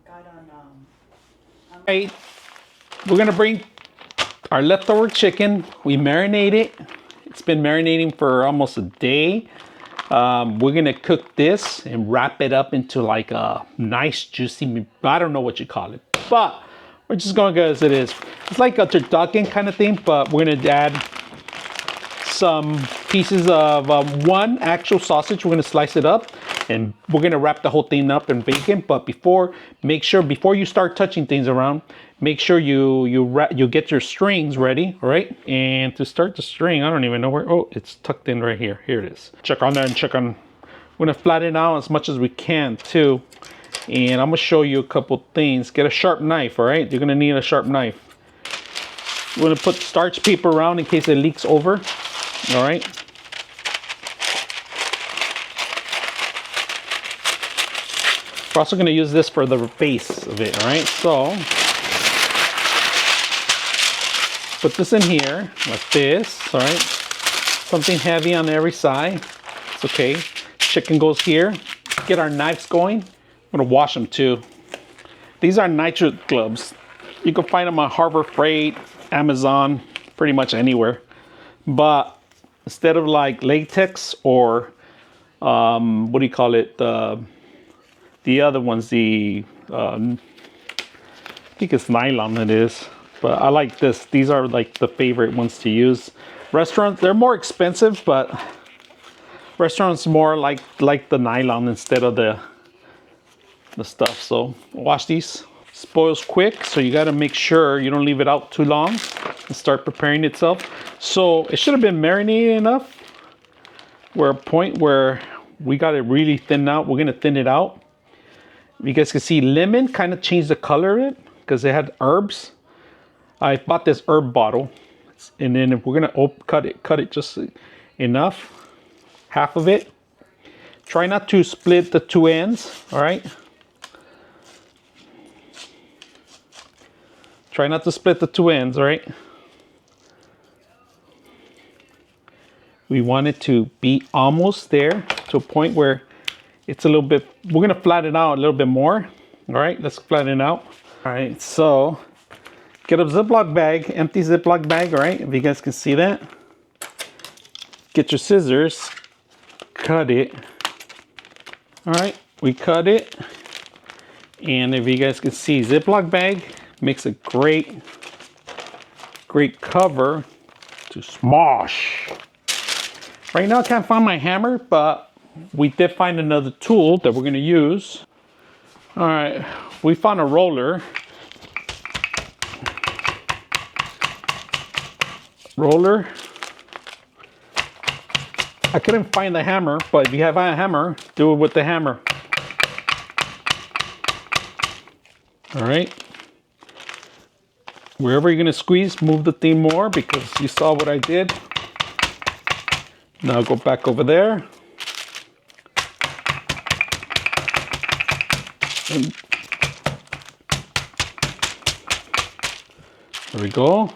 got on Right, we're gonna bring our leftover chicken. We marinate it. It's been marinating for almost a day. We're gonna cook this and wrap it up into like a nice juicy, I don't know what you call it, but we're just gonna go as it is. It's like a turducken kind of thing, but we're gonna add some pieces of one actual sausage. We're gonna slice it up and we're gonna wrap the whole thing up in bacon. But make sure before you start touching things around, make sure you get your strings ready, all right? And to start the string, I don't even know where. Oh, it's tucked in right here. Here it is. Check on that and check on. We're gonna flatten it out as much as we can too. And I'm gonna show you a couple things. Get a sharp knife, all right? You're gonna need a sharp knife. We're gonna put starch paper around in case it leaks over. All right. We're also going to use this for the base of it. All right. So put this in here like this. All right. Something heavy on every side. It's okay. Chicken goes here. Get our knives going. I'm going to wash them too. These are nitrate gloves. You can find them on Harbor Freight, Amazon, pretty much anywhere. But instead of like latex or what do you call it? The other ones, I think it's nylon it is. But I like this. These are like the favorite ones to use. Restaurants, they're more expensive, but restaurants more like the nylon instead of the stuff. So wash these. Spoils quick, so you got to make sure you don't leave it out too long and start preparing itself. So it should have been marinated enough. We're at a point where we got it really thin out. We're gonna thin it out. You guys can see lemon kind of changed the color of it because it had herbs. I bought this herb bottle, and then if we're gonna cut it just enough, half of it. Try not to split the two ends. All right. Try not to split the two ends, all right? We want it to be almost there to a point where it's a little bit, we're gonna flatten it out a little bit more. All right, let's flatten it out. All right, so get a Ziploc bag, empty Ziploc bag, all right? If you guys can see that. Get your scissors, cut it. All right, we cut it. And if you guys can see, Ziploc bag makes a great cover to smosh. Right now I can't find my hammer, but we did find another tool that we're gonna use. All right, we found a roller. I couldn't find the hammer, but if you have a hammer, do it with the hammer. All right. Wherever you're gonna squeeze, move the thing more because you saw what I did. Now go back over there. And there we go.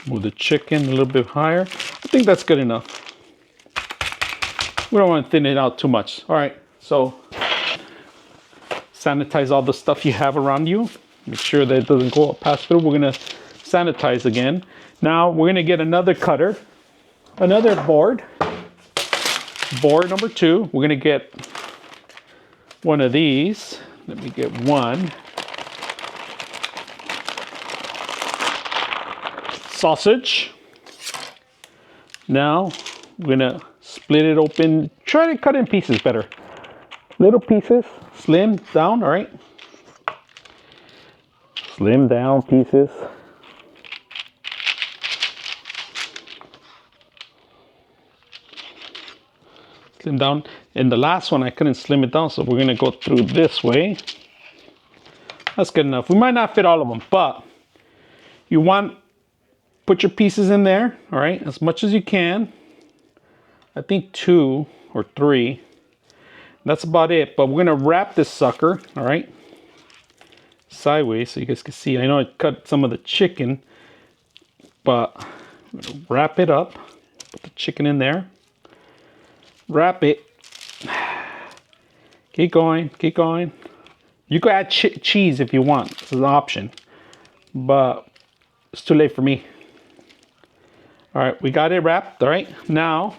Move the chicken a little bit higher. I think that's good enough. We don't want to thin it out too much. All right, so sanitize all the stuff you have around you. Make sure that it doesn't go pass through. We're gonna sanitize again. Now we're gonna get another cutter, another board. Board number 2. We're gonna get one of these. Let me get one. Sausage. Now we're gonna split it open. Try to cut in pieces better. Little pieces, slim down, all right? Slim down pieces. Slim down. And the last one, I couldn't slim it down, so we're gonna go through this way. That's good enough. We might not fit all of them, but you want, put your pieces in there, all right? As much as you can. I think 2 or 3. That's about it, but we're gonna wrap this sucker, all right? Sideways so you guys can see. I know I cut some of the chicken, but I'm gonna wrap it up. Put the chicken in there. Wrap it. Keep going, keep going. You could add cheese if you want. It's an option. But it's too late for me. All right, we got it wrapped. All right, now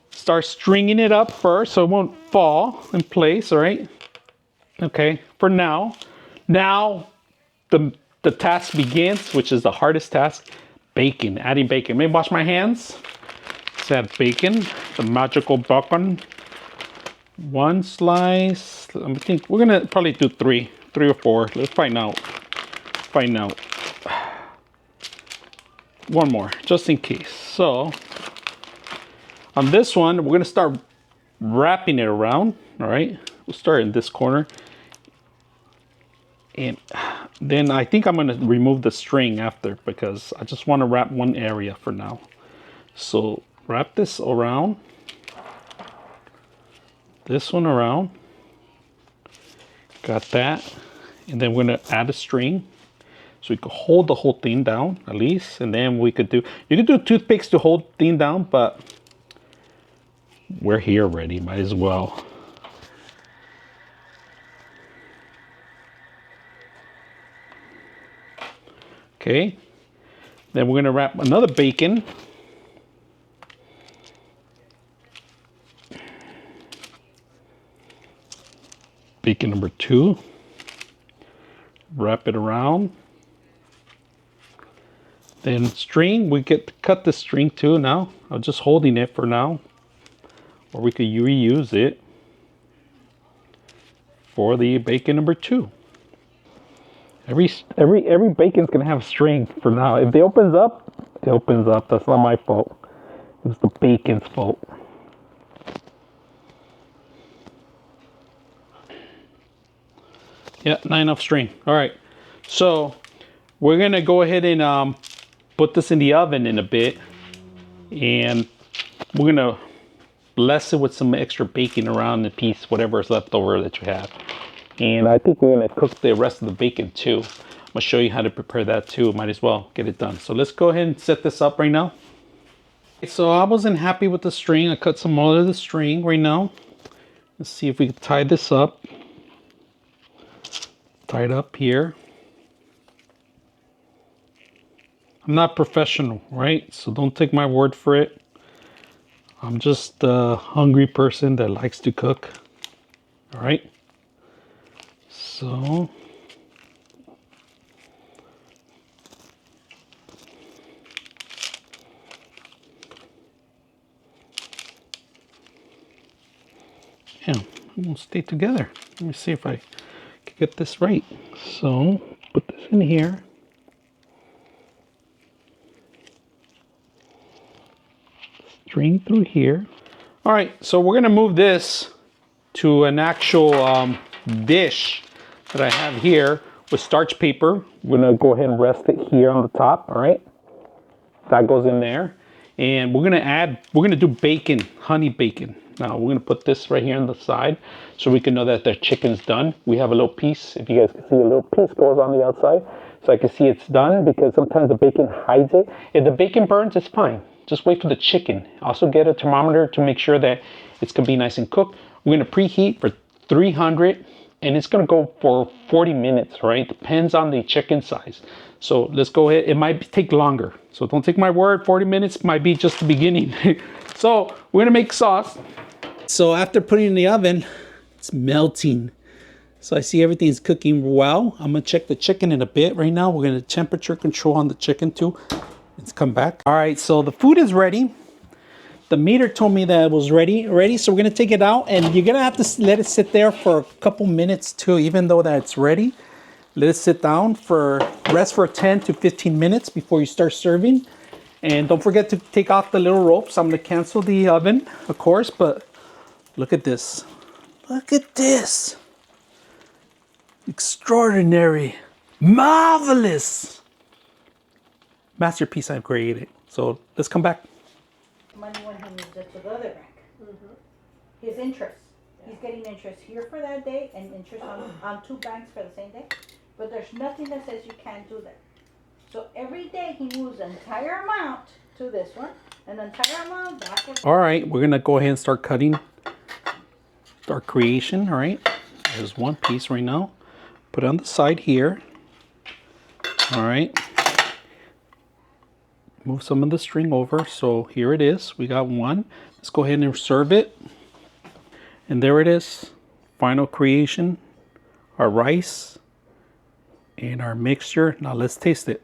start stringing it up first so it won't fall in place. All right. Okay, for now. Now the task begins, which is the hardest task. Bacon, adding bacon. Let me wash my hands. Let's add bacon, the magical bacon. One slice. Let me think. We're gonna probably do three or four. Let's find out. Find out. One more, just in case. So on this one, we're gonna start wrapping it around. All right. We'll start in this corner. And then I think I'm gonna remove the string after because I just want to wrap one area for now. So wrap this around. This one around. Got that. And then we're gonna add a string. So we could hold the whole thing down at least. And then we could do, you could do toothpicks to hold the thing down, but we're here already, might as well. Okay, then we're gonna wrap another bacon. Bacon number 2. Wrap it around. Then string, we get to cut the string too now. I'm just holding it for now. Or we could reuse it for the bacon number 2. Every bacon's gonna have a string for now. If it opens up, it opens up. That's not my fault. It was the bacon's fault. Yeah, not enough string. All right, so we're gonna go ahead and put this in the oven in a bit, and we're gonna bless it with some extra bacon around the piece, whatever is left over that you have. And I think we're gonna cook the rest of the bacon too. I'm gonna show you how to prepare that too. Might as well get it done. So let's go ahead and set this up right now. So I wasn't happy with the string. I cut some more of the string right now. Let's see if we can tie this up. Tie it up here. I'm not professional, right? So don't take my word for it. I'm just a hungry person that likes to cook. All right. So yeah, it won't stay together. Let me see if I can get this right. So put this in here. String through here. All right, so we're gonna move this to an actual dish that I have here with starch paper. We're gonna go ahead and rest it here on the top. All right, that goes in there, and we're gonna do bacon, honey bacon. Now we're gonna put this right here on the side so we can know that the chicken's done. We have a little piece, if you guys can see, a little piece goes on the outside, so I can see it's done, because sometimes the bacon hides it. If the bacon burns, it's fine. Just wait for the chicken. Also get a thermometer to make sure that it's gonna be nice and cooked. We're gonna preheat for 300, and it's gonna go for 40 minutes, right? Depends on the chicken size. So let's go ahead. It might take longer. So don't take my word, 40 minutes might be just the beginning. So we're gonna make sauce. So after putting it in the oven, it's melting. So I see everything's cooking well. I'm gonna check the chicken in a bit. Right now, we're gonna temperature control on the chicken too. Let's come back. All right, so the food is ready. The meter told me that it was ready. So we're gonna take it out, and you're gonna have to let it sit there for a couple minutes too, even though that it's ready. Let it sit down rest for 10 to 15 minutes before you start serving. And don't forget to take off the little ropes. I'm gonna cancel the oven, of course, but look at this. Look at this. Extraordinary, marvelous masterpiece I've created. So let's come back. Money when he moves it to the other bank. His interest. He's getting interest here for that day and interest on 2 banks for the same day. But there's nothing that says you can't do that. So every day he moves the entire amount to this one and the entire amount back. All right, we're gonna go ahead and start cutting our creation, all right? There's one piece right now. Put it on the side here. All right. Move some of the string over. So here it is. We got one. Let's go ahead and serve it. And there it is. Final creation. Our rice and our mixture. Now let's taste it.